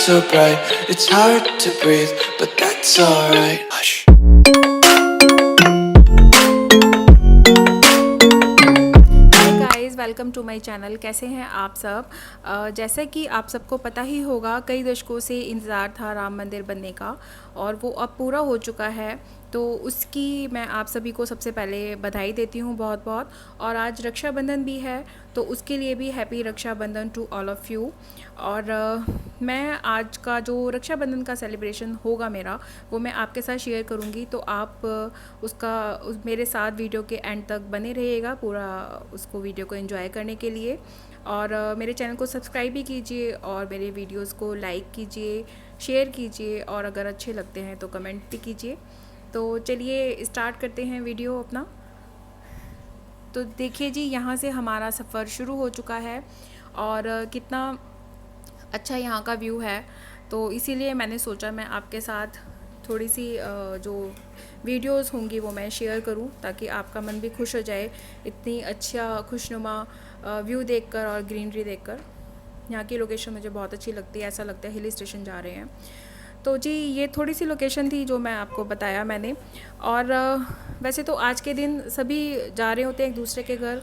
So bright, it's hard to breathe, but that's alright. Hush. Guys, welcome to my channel. कैसे हैं आप सब? जैसे कि आप सबको पता ही होगा, कई दशकों से इंतज़ार था राम मंदिर बनने का और वो अब पूरा हो चुका है। तो उसकी मैं आप सभी को सबसे पहले बधाई देती हूँ बहुत बहुत। और आज रक्षाबंधन भी है, तो उसके लिए भी happy Rakshabandhan to all of you. और मैं आज का जो रक्षाबंधन का सेलिब्रेशन होगा मेरा, वो मैं आपके साथ शेयर करूँगी। तो आप मेरे साथ वीडियो के एंड तक बने रहिएगा, पूरा उसको वीडियो को एंजॉय करने के लिए। और मेरे चैनल को सब्सक्राइब भी कीजिए और मेरे वीडियोस को लाइक कीजिए, शेयर कीजिए और अगर अच्छे लगते हैं तो कमेंट भी कीजिए। तो चलिए स्टार्ट करते हैं वीडियो अपना। तो देखिए जी, यहाँ से हमारा सफ़र शुरू हो चुका है और कितना अच्छा यहाँ का व्यू है। तो इसीलिए मैंने सोचा मैं आपके साथ थोड़ी सी जो वीडियोस होंगी वो मैं शेयर करूं, ताकि आपका मन भी खुश हो जाए इतनी अच्छा खुशनुमा व्यू देखकर और ग्रीनरी देखकर। यहाँ की लोकेशन मुझे बहुत अच्छी लगती है, ऐसा लगता है हिल स्टेशन जा रहे हैं। तो जी, ये थोड़ी सी लोकेशन थी जो मैं आपको बताया मैंने। और वैसे तो आज के दिन सभी जा रहे होते हैं एक दूसरे के घर,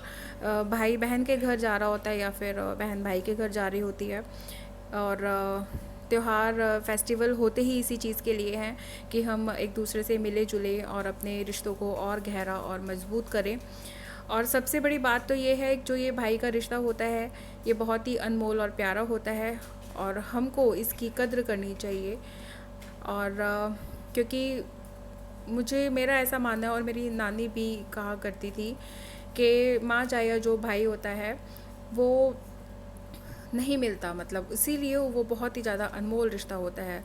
भाई बहन के घर जा रहा होता है या फिर बहन भाई के घर जा रही होती है। और त्यौहार फेस्टिवल होते ही इसी चीज़ के लिए हैं कि हम एक दूसरे से मिले जुले और अपने रिश्तों को और गहरा और मजबूत करें। और सबसे बड़ी बात तो ये है, जो ये भाई का रिश्ता होता है ये बहुत ही अनमोल और प्यारा होता है और हमको इसकी कद्र करनी चाहिए। और क्योंकि मुझे मेरा ऐसा मानना है, और मेरी नानी भी कहा करती थी कि माँ चाहे जो भाई होता है वो नहीं मिलता, मतलब इसीलिए वो बहुत ही ज़्यादा अनमोल रिश्ता होता है।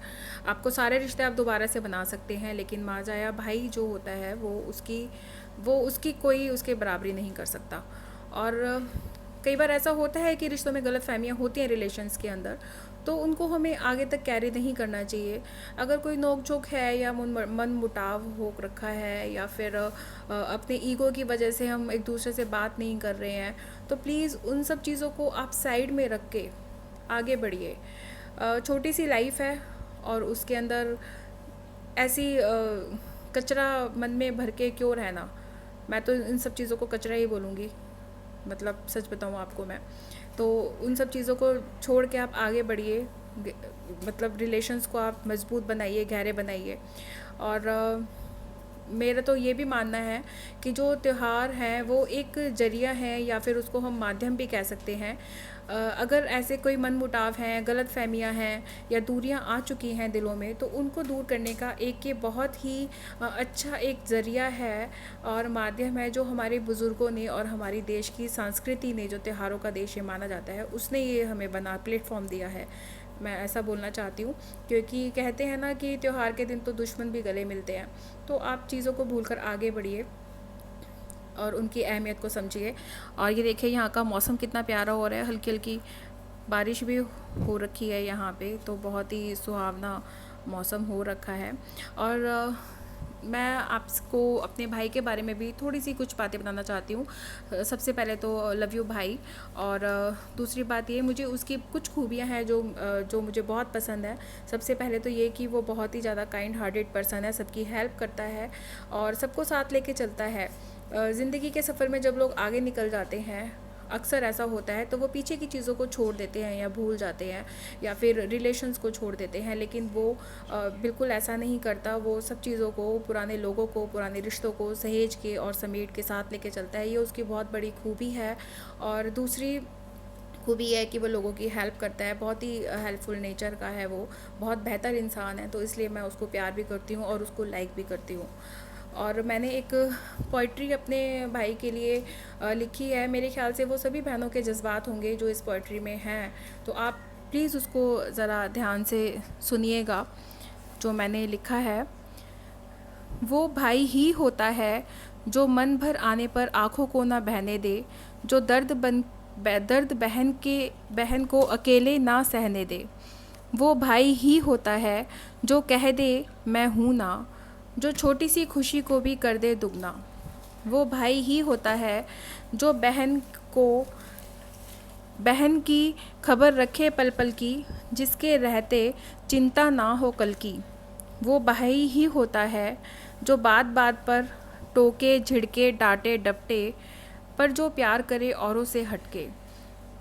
आपको सारे रिश्ते आप दोबारा से बना सकते हैं, लेकिन माँ जाया भाई जो होता है वो उसकी कोई उसके बराबरी नहीं कर सकता। और कई बार ऐसा होता है कि रिश्तों में गलतफहमियाँ होती हैं रिलेशंस के अंदर, तो उनको हमें आगे तक कैरी नहीं करना चाहिए। अगर कोई नोक झोंक है या मन मुटाव हो रखा है या फिर अपने ईगो की वजह से हम एक दूसरे से बात नहीं कर रहे हैं, तो प्लीज़ उन सब चीज़ों को आप साइड में रख के आगे बढ़िए। छोटी सी लाइफ है और उसके अंदर ऐसी कचरा मन में भर के क्यों रहना। मैं तो इन सब चीज़ों को कचरा ही बोलूँगी, मतलब सच बताऊँ आपको मैं। तो उन सब चीज़ों को छोड़ के आप आगे बढ़िए, मतलब रिलेशंस को आप मज़बूत बनाइए, गहरे बनाइए। और मेरा तो ये भी मानना है कि जो त्यौहार हैं वो एक ज़रिया है या फिर उसको हम माध्यम भी कह सकते हैं। अगर ऐसे कोई मनमुटाव हैं, गलतफहमियां हैं या दूरियां आ चुकी हैं दिलों में, तो उनको दूर करने का एक ये बहुत ही अच्छा एक ज़रिया है और माध्यम है, जो हमारे बुज़ुर्गों ने और हमारी देश की संस्कृति ने, जो त्योहारों का देश ये माना जाता है, उसने ये हमें बना प्लेटफॉर्म दिया है। मैं ऐसा बोलना चाहती हूँ, क्योंकि कहते हैं ना कि त्यौहार के दिन तो दुश्मन भी गले मिलते हैं। तो आप चीज़ों को भूलकर आगे बढ़िए और उनकी अहमियत को समझिए। और ये देखिए यहाँ का मौसम कितना प्यारा हो रहा है, हल्की हल्की बारिश भी हो रखी है यहाँ पे, तो बहुत ही सुहावना मौसम हो रखा है। और मैं आपको अपने भाई के बारे में भी थोड़ी सी कुछ बातें बताना चाहती हूँ। सबसे पहले तो लव यू भाई। और दूसरी बात ये, मुझे उसकी कुछ खूबियाँ हैं जो मुझे बहुत पसंद है। सबसे पहले तो ये कि वो बहुत ही ज़्यादा काइंड हार्टेड पर्सन है, सबकी हेल्प करता है और सबको साथ लेके चलता है। ज़िंदगी के सफ़र में जब लोग आगे निकल जाते हैं, अक्सर ऐसा होता है, तो वो पीछे की चीज़ों को छोड़ देते हैं या भूल जाते हैं या फिर रिलेशंस को छोड़ देते हैं, लेकिन वो बिल्कुल ऐसा नहीं करता। वो सब चीज़ों को, पुराने लोगों को, पुराने रिश्तों को सहेज के और समेट के साथ लेके चलता है। ये उसकी बहुत बड़ी खूबी है। और दूसरी खूबी है कि वो लोगों की हेल्प करता है, बहुत ही हेल्पफुल नेचर का है, वो बहुत बेहतर इंसान है। तो इसलिए मैं उसको प्यार भी करती हूँ और उसको लाइक भी करती हूँ। और मैंने एक पोइट्री अपने भाई के लिए लिखी है। मेरे ख्याल से वो सभी बहनों के जज्बात होंगे जो इस पोइट्री में हैं, तो आप प्लीज़ उसको ज़रा ध्यान से सुनिएगा जो मैंने लिखा है। वो भाई ही होता है जो मन भर आने पर आँखों को ना बहने दे, जो दर्द बहन को अकेले ना सहने दे। वो भाई ही होता है जो कह दे मैं हूँ ना, जो छोटी सी खुशी को भी कर दे दुगना। वो भाई ही होता है जो बहन की खबर रखे पल पल की, जिसके रहते चिंता ना हो कल की। वो भाई ही होता है जो बात बात पर टोके झिड़के डांटे डपटे, पर जो प्यार करे औरों से हटके।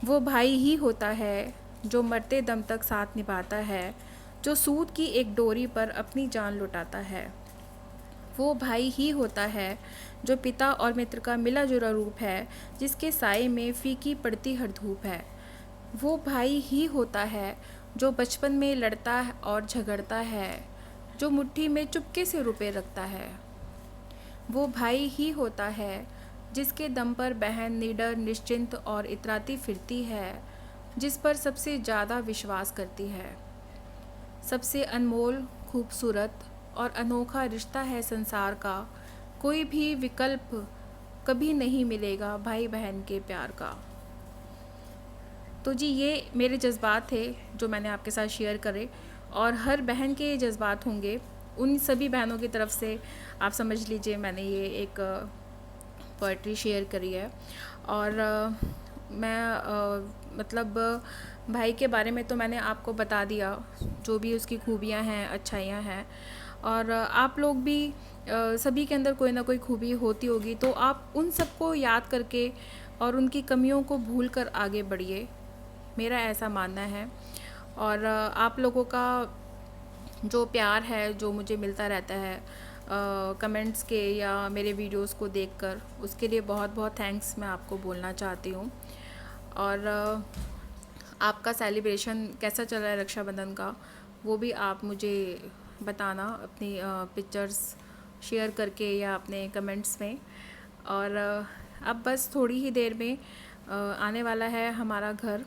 वो भाई ही होता है जो मरते दम तक साथ निभाता है, जो सूत की एक डोरी पर अपनी जान लुटाता है। वो भाई ही होता है जो पिता और मित्र का मिला जुला रूप है, जिसके साए में फीकी पड़ती हर धूप है। वो भाई ही होता है जो बचपन में लड़ता है और झगड़ता है, जो मुट्ठी में चुपके से रुपए रखता है। वो भाई ही होता है जिसके दम पर बहन निडर निश्चिंत और इतराती फिरती है, जिस पर सबसे ज़्यादा विश्वास करती है। सबसे अनमोल खूबसूरत और अनोखा रिश्ता है संसार का, कोई भी विकल्प कभी नहीं मिलेगा भाई बहन के प्यार का। तो जी ये मेरे जज्बात थे जो मैंने आपके साथ शेयर करे, और हर बहन के जज्बात होंगे, उन सभी बहनों की तरफ से आप समझ लीजिए मैंने ये एक पोइट्री शेयर करी है। और मैं मतलब भाई के बारे में तो मैंने आपको बता दिया, जो भी उसकी खूबियाँ हैं अच्छाइयाँ हैं, और आप लोग भी सभी के अंदर कोई ना कोई खूबी होती होगी, तो आप उन सबको याद करके और उनकी कमियों को भूल कर आगे बढ़िए, मेरा ऐसा मानना है। और आप लोगों का जो प्यार है जो मुझे मिलता रहता है कमेंट्स के या मेरे वीडियोस को देखकर, उसके लिए बहुत बहुत थैंक्स मैं आपको बोलना चाहती हूँ। और आपका सेलिब्रेशन कैसा चल रहा है रक्षाबंधन का, वो भी आप मुझे बताना अपनी पिक्चर्स शेयर करके या अपने कमेंट्स में। और अब बस थोड़ी ही देर में आने वाला है हमारा घर,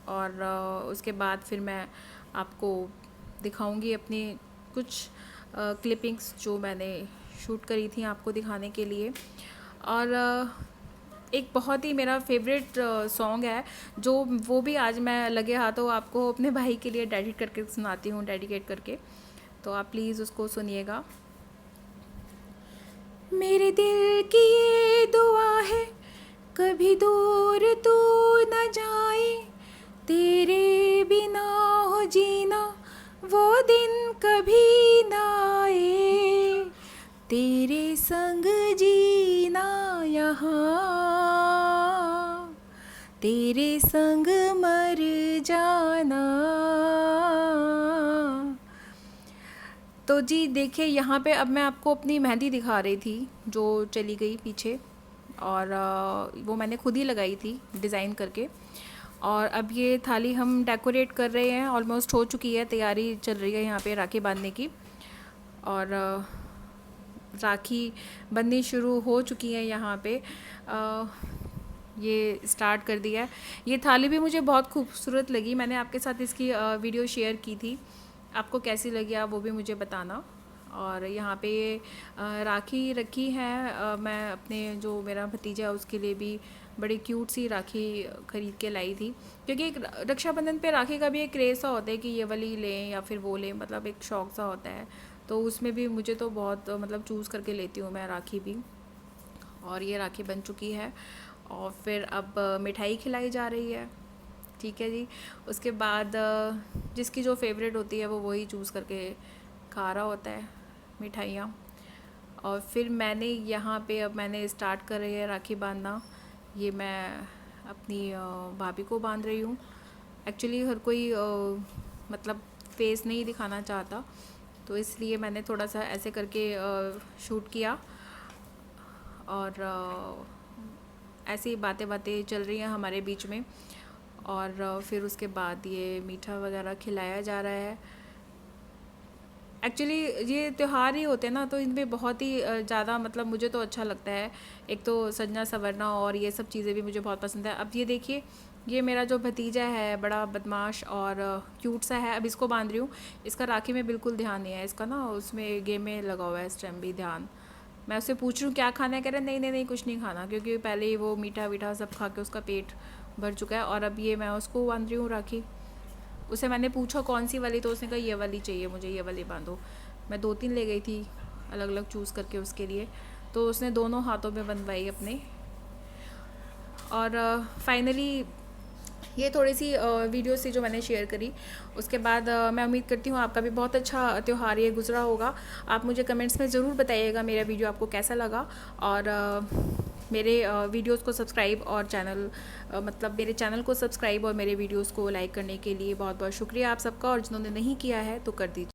और उसके बाद फिर मैं आपको दिखाऊंगी अपनी कुछ क्लिपिंग्स जो मैंने शूट करी थी आपको दिखाने के लिए। और एक बहुत ही मेरा फेवरेट सॉन्ग है जो वो भी आज मैं लगे हाथों आपको अपने भाई के लिए डेडिकेट करके सुनाती हूँ, डेडिकेट करके, तो आप प्लीज़ उसको सुनिएगा। मेरे दिल की ये दुआ है कभी दूर तू न जाए, तेरे बिना हो जीना वो दिन कभी ना आए, तेरे संग जीना यहाँ तेरे संग मर जाना। तो जी देखिए यहाँ पे अब मैं आपको अपनी मेहंदी दिखा रही थी जो चली गई पीछे, और वो मैंने खुद ही लगाई थी डिज़ाइन करके। और अब ये थाली हम डेकोरेट कर रहे हैं, ऑलमोस्ट हो चुकी है, तैयारी चल रही है यहाँ पे राखी बांधने की, और राखी बंधनी शुरू हो चुकी है यहाँ पे। ये स्टार्ट कर दिया है। ये थाली भी मुझे बहुत खूबसूरत लगी, मैंने आपके साथ इसकी वीडियो शेयर की थी, आपको कैसी लगी आप वो भी मुझे बताना। और यहाँ पे राखी रखी है, मैं अपने जो मेरा भतीजा है उसके लिए भी बड़ी क्यूट सी राखी ख़रीद के लाई थी, क्योंकि एक रक्षाबंधन पे राखी का भी एक क्रेज़ सा होता है कि ये वाली लें या फिर वो लें, मतलब एक शौक़ सा होता है, तो उसमें भी मुझे तो बहुत मतलब चूज़ करके लेती हूँ मैं राखी भी। और ये राखी बन चुकी है, और फिर अब मिठाई खिलाई जा रही है, ठीक है जी। उसके बाद जिसकी जो फेवरेट होती है वो वही चूज़ करके खा रहा होता है मिठाइयाँ। और फिर मैंने यहाँ पे अब मैंने स्टार्ट कर रही है राखी बांधना, ये मैं अपनी भाभी को बांध रही हूँ। एक्चुअली हर कोई मतलब फेस नहीं दिखाना चाहता, तो इसलिए मैंने थोड़ा सा ऐसे करके शूट किया। और ऐसी बातें बातें चल रही हैं हमारे बीच में, और फिर उसके बाद ये मीठा वगैरह खिलाया जा रहा है। एक्चुअली ये त्यौहार ही होते हैं ना, तो इनमें बहुत ही ज़्यादा मतलब मुझे तो अच्छा लगता है, एक तो सजना संवरना और ये सब चीज़ें भी मुझे बहुत पसंद है। अब ये देखिए ये मेरा जो भतीजा है बड़ा बदमाश और क्यूट सा है, अब इसको बांध रही हूँ। इसका राखी में बिल्कुल ध्यान नहीं है, इसका ना उसमें गेम में लगा हुआ है इस टाइम भी ध्यान। मैं उससे पूछ रही हूँ क्या खाना है, कह रहा है नहीं नहीं नहीं कुछ नहीं खाना, क्योंकि पहले ही वो मीठा वीठा सब खा के उसका पेट भर चुका है। और अब ये मैं उसको बांध रही हूँ राखी। उसे मैंने पूछा कौन सी वाली, तो उसने कहा ये वाली चाहिए मुझे, ये वाली बांधो। मैं 2-3 ले गई थी अलग अलग चूज़ करके उसके लिए, तो उसने दोनों हाथों में बंधवाई अपने। और फाइनली ये थोड़ी सी वीडियो थी जो मैंने शेयर करी। उसके बाद मैं उम्मीद करती हूँ आपका भी बहुत अच्छा त्यौहार ये गुजरा होगा। आप मुझे कमेंट्स में ज़रूर बताइएगा मेरा वीडियो आपको कैसा लगा, और मेरे वीडियोस को सब्सक्राइब और चैनल मतलब मेरे चैनल को सब्सक्राइब और मेरे वीडियोस को लाइक करने के लिए बहुत बहुत शुक्रिया आप सबका, और जिन्होंने नहीं किया है तो कर दीजिए।